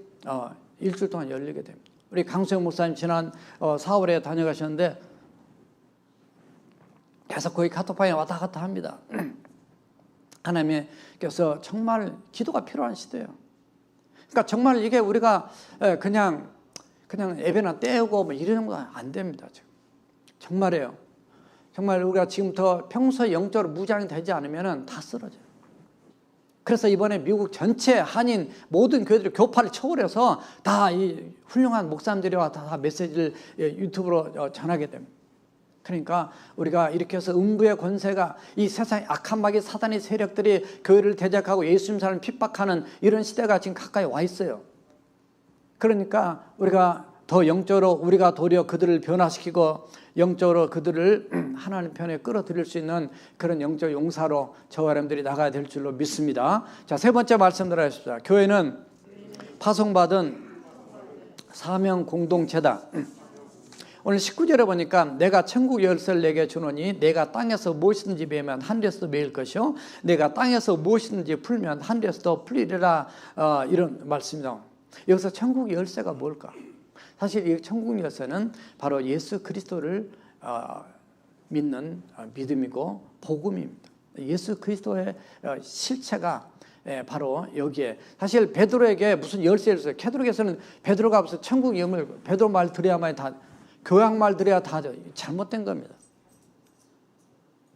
일주일 동안 열리게 됩니다. 우리 강수영 목사님 지난 4월에 다녀가셨는데 계속 거기 카톡방에 왔다 갔다 합니다. 하나님께서 정말 기도가 필요한 시대예요. 그러니까 정말 이게 우리가 그냥 예배나 떼우고 뭐 이러는 건 안 됩니다. 지금. 정말이에요. 정말 우리가 지금부터 평소에 영적으로 무장이 되지 않으면 다 쓰러져요. 그래서 이번에 미국 전체 한인 모든 교회들이 교파를 초월해서 다 이 훌륭한 목사님들이와 다 메시지를 유튜브로 전하게 됩니다. 그러니까 우리가 이렇게 해서 음부의 권세가 이 세상의 악한 마귀 사단의 세력들이 교회를 대적하고 예수님 사람을 핍박하는 이런 시대가 지금 가까이 와 있어요. 그러니까 우리가 더 영적으로 우리가 도리어 그들을 변화시키고 영적으로 그들을 하나님 편에 끌어들일 수 있는 그런 영적 용사로 저와 여러분들이 나가야 될 줄로 믿습니다. 자, 세 번째 말씀 들어가십시다. 교회는 파송받은 사명 공동체다. 오늘 19절에 보니까 내가 천국 열쇠를 내게 주노니 내가 땅에서 무엇이든지 베면 하늘에서도 메일 것이요 내가 땅에서 무엇이든지 풀면 하늘에서도 풀리리라. 이런 말씀입니다. 여기서 천국 열쇠가 뭘까? 사실 이 천국 열쇠는 바로 예수 그리스도를 믿는 믿음이고 복음입니다. 예수 그리스도의 실체가 바로 여기에. 사실 베드로에게 무슨 열쇠를 줬어요. 캐톨릭에서는 베드로가 무슨 천국 열쇠를 베드로 말 들어야만 다 교양 말 들어야 다 잘못된 겁니다.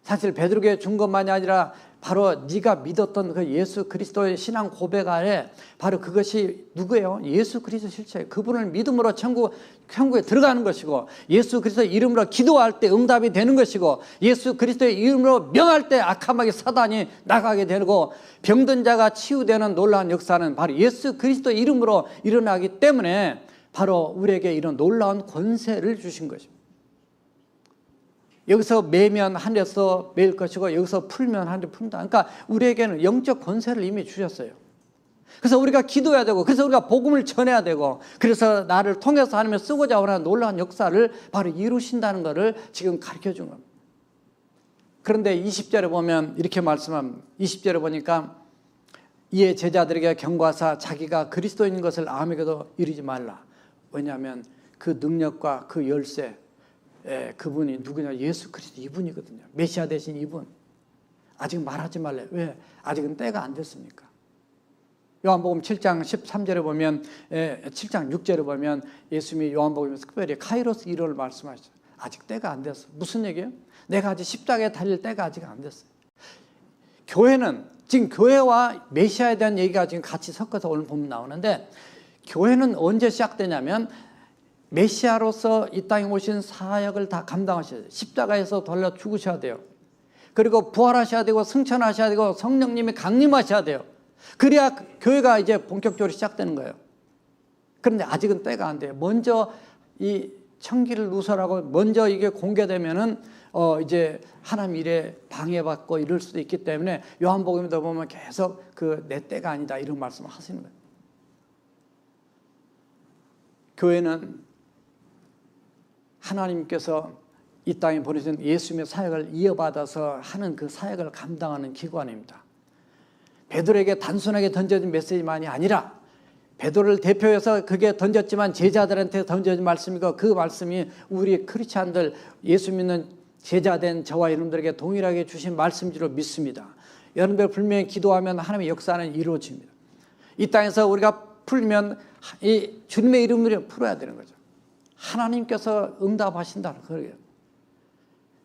사실 베드로에게 준 것만이 아니라 바로 네가 믿었던 그 예수 그리스도의 신앙 고백 안에 바로 그것이 누구예요? 예수 그리스도 실체예요. 그분을 믿음으로 천국에 들어가는 것이고 예수 그리스도의 이름으로 기도할 때 응답이 되는 것이고 예수 그리스도의 이름으로 명할 때 악한 마귀 사단이 나가게 되고 병든 자가 치유되는 놀라운 역사는 바로 예수 그리스도의 이름으로 일어나기 때문에 바로 우리에게 이런 놀라운 권세를 주신 것입니다. 여기서 매면 하늘에서 매일 것이고 여기서 풀면 하늘에 푼다. 그러니까 우리에게는 영적 권세를 이미 주셨어요. 그래서 우리가 기도해야 되고 그래서 우리가 복음을 전해야 되고 그래서 나를 통해서 하나님을 쓰고자 하는 놀라운 역사를 바로 이루신다는 것을 지금 가르쳐 준 겁니다. 그런데 20절에 보면 이렇게 말씀합니다. 20절에 보니까 이에 제자들에게 경고하사 자기가 그리스도인 것을 아무에게도 이르지 말라. 왜냐하면 그 능력과 그 열쇠 그분이 누구냐? 예수 그리스도 이분이거든요. 메시아 대신 이분. 아직 말하지 말래. 왜? 아직은 때가 안 됐습니까? 요한복음 7장 13절에 보면 7장 6절에 보면 예수님이 요한복음에서 특별히 카이로스 일호를 말씀하셨어요. 아직 때가 안 됐어. 무슨 얘기예요? 내가 아직 십자가에 달릴 때가 아직 안 됐어요. 교회는 지금 교회와 메시아에 대한 얘기가 지금 같이 섞어서 오늘 보면 나오는데 교회는 언제 시작되냐면 메시아로서 이 땅에 오신 사역을 다 감당하셔야 돼요. 십자가에서 돌려 죽으셔야 돼요. 그리고 부활하셔야 되고 승천하셔야 되고 성령님이 강림하셔야 돼요. 그래야 교회가 이제 본격적으로 시작되는 거예요. 그런데 아직은 때가 안 돼요. 먼저 이 청기를 누설하고 먼저 이게 공개되면은 이제 하나님 일에 방해받고 이럴 수도 있기 때문에 요한복음에도 보면 계속 그 내 때가 아니다 이런 말씀을 하시는 거예요. 교회는 하나님께서 이 땅에 보내신 예수님의 사역을 이어받아서 하는 그 사역을 감당하는 기관입니다. 베드로에게 단순하게 던져진 메시지만이 아니라 베드로를 대표해서 그게 던졌지만 제자들한테 던져진 말씀이고 그 말씀이 우리 크리스찬들 예수 믿는 제자된 저와 여러분들에게 동일하게 주신 말씀인 줄 믿습니다. 여러분들 분명히 기도하면 하나님의 역사는 이루어집니다. 이 땅에서 우리가 풀면 이 주님의 이름으로 풀어야 되는 거죠. 하나님께서 응답하신다는 거예요.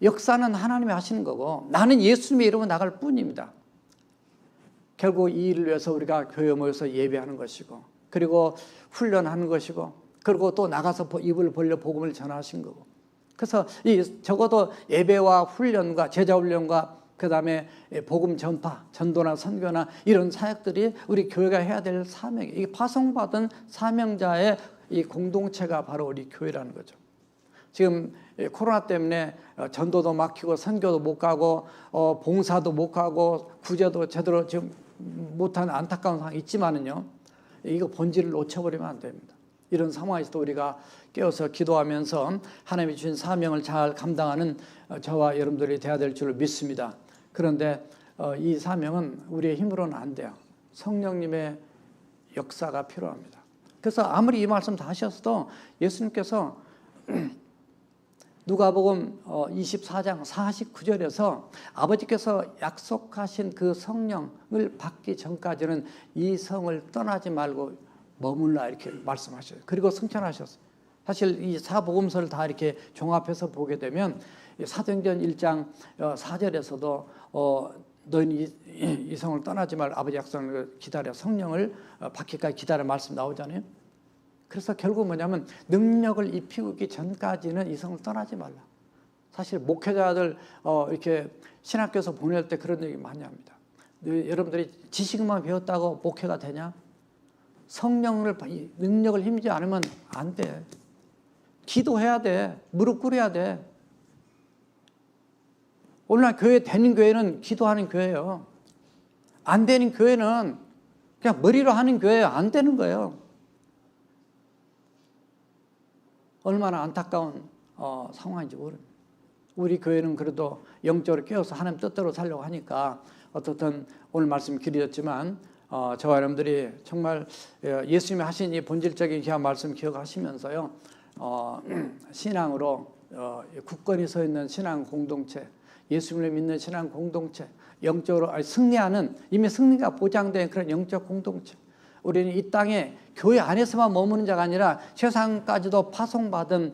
역사는 하나님이 하시는 거고 나는 예수님의 이름으로 나갈 뿐입니다. 결국 이 일을 위해서 우리가 교회에 모여서 예배하는 것이고 그리고 훈련하는 것이고 그리고 또 나가서 입을 벌려 복음을 전하신 거고 그래서 적어도 예배와 훈련과 제자 훈련과 그 다음에 복음 전파, 전도나 선교나 이런 사역들이 우리 교회가 해야 될 사명이에요. 이게 파송받은 사명자의 이 공동체가 바로 우리 교회라는 거죠. 지금 코로나 때문에 전도도 막히고 선교도 못 가고 봉사도 못 가고 구제도 제대로 지금 못하는 안타까운 상황이 있지만은요, 이거 본질을 놓쳐버리면 안 됩니다. 이런 상황에서도 우리가 깨어서 기도하면서 하나님이 주신 사명을 잘 감당하는 저와 여러분들이 되어야 될 줄 믿습니다. 그런데 이 사명은 우리의 힘으로는 안 돼요. 성령님의 역사가 필요합니다. 그래서 아무리 이 말씀 다 하셨어도 예수님께서 누가복음 24장 49절에서 아버지께서 약속하신 그 성령을 받기 전까지는 이 성을 떠나지 말고 머물라 이렇게 말씀하셨어요. 그리고 승천하셨어요. 사실 이 사복음서를 다 이렇게 종합해서 보게 되면 사도행전 1장 4절에서도 너희는 이 성을 떠나지 말고 아버지 약속을 기다려 성령을 받기까지 기다려 말씀 나오잖아요. 그래서 결국 뭐냐면 능력을 입히기 전까지는 이 성을 떠나지 말라. 사실 목회자들 이렇게 신학교에서 보낼 때 그런 얘기 많이 합니다. 여러분들이 지식만 배웠다고 목회가 되냐? 성령을 능력을 힘주지 않으면 안 돼. 기도해야 돼. 무릎 꿇어야 돼. 오늘날 교회 되는 교회는 기도하는 교회예요. 안 되는 교회는 그냥 머리로 하는 교회예요. 안 되는 거예요. 얼마나 안타까운 상황인지 모릅니다. 우리 교회는 그래도 영적으로 깨어서 하나님 뜻대로 살려고 하니까 어떻든 오늘 말씀이 길어졌지만 저와 여러분들이 정말 예수님이 하신 이 본질적인 귀한 말씀 기억하시면서요, 신앙으로 굳건히 서 있는 신앙 공동체, 예수님을 믿는 신앙 공동체, 영적으로 승리하는, 이미 승리가 보장된 그런 영적 공동체. 우리는 이 땅에 교회 안에서만 머무는 자가 아니라 세상까지도 파송받은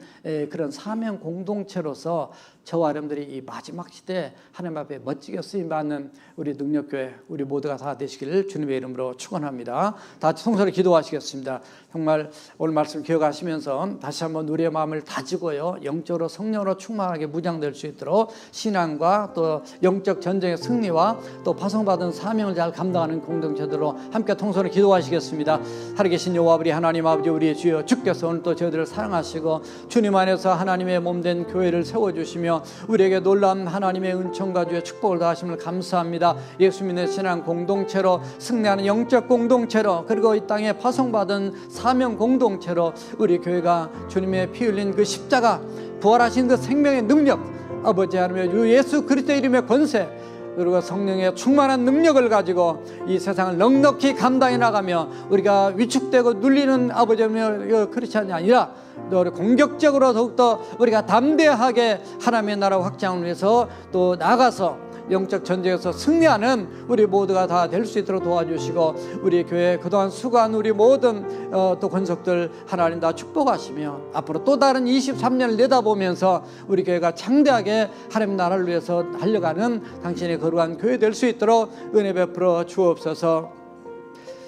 그런 사명 공동체로서 저와 여러분들이 이 마지막 시대에 하나님 앞에 멋지게 쓰임받는 우리 능력교회, 우리 모두가 다 되시기를 주님의 이름으로 축원합니다. 다 같이 성서로 기도하시겠습니다. 정말 오늘 말씀 기억하시면서 다시 한번 우리의 마음을 다지고요, 영적으로 성령으로 충만하게 무장될 수 있도록 신앙과 또 영적 전쟁의 승리와 또 파송받은 사명을 잘 감당하는 공동체들로 함께 통솔을 기도하시겠습니다. 살아계신 여호와 우리 하나님 아버지, 우리의 주여, 주께서 오늘 또 저희들을 사랑하시고 주님 안에서 하나님의 몸된 교회를 세워주시며 우리에게 놀라운 하나님의 은총과 주의 축복을 다하심을 감사합니다. 예수 믿는 신앙 공동체로, 승리하는 영적 공동체로, 그리고 이 땅에 파송받은 사명 공동체로 우리 교회가 주님의 피 흘린 그 십자가, 부활하신 그 생명의 능력, 아버지 하나님의 주 예수 그리스도의 이름의 권세, 그리고 성령의 충만한 능력을 가지고 이 세상을 넉넉히 감당해 나가며 우리가 위축되고 눌리는 아버지 하나님의 크리스찬이 아니라 또 공격적으로 더욱더 우리가 담대하게 하나님의 나라 확장을 위해서 또 나가서 영적 전쟁에서 승리하는 우리 모두가 다 될 수 있도록 도와주시고, 우리 교회 그동안 수고한 우리 모든 또 권속들 하나님 다 축복하시며 앞으로 또 다른 23년을 내다보면서 우리 교회가 창대하게 하나님 나라를 위해서 달려가는 당신의 거룩한 교회 될 수 있도록 은혜 베풀어 주옵소서.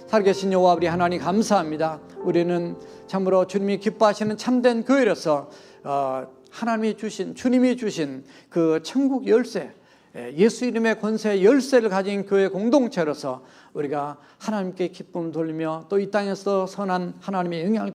살아계신 여호와 우리 하나님 감사합니다. 우리는 참으로 주님이 기뻐하시는 참된 교회로서 하나님이 주신, 주님이 주신 그 천국 열쇠, 예수 이름의 권세의 열쇠를 가진 교회 공동체로서 우리가 하나님께 기쁨을 돌리며 또 이 땅에서 선한 하나님의 영향을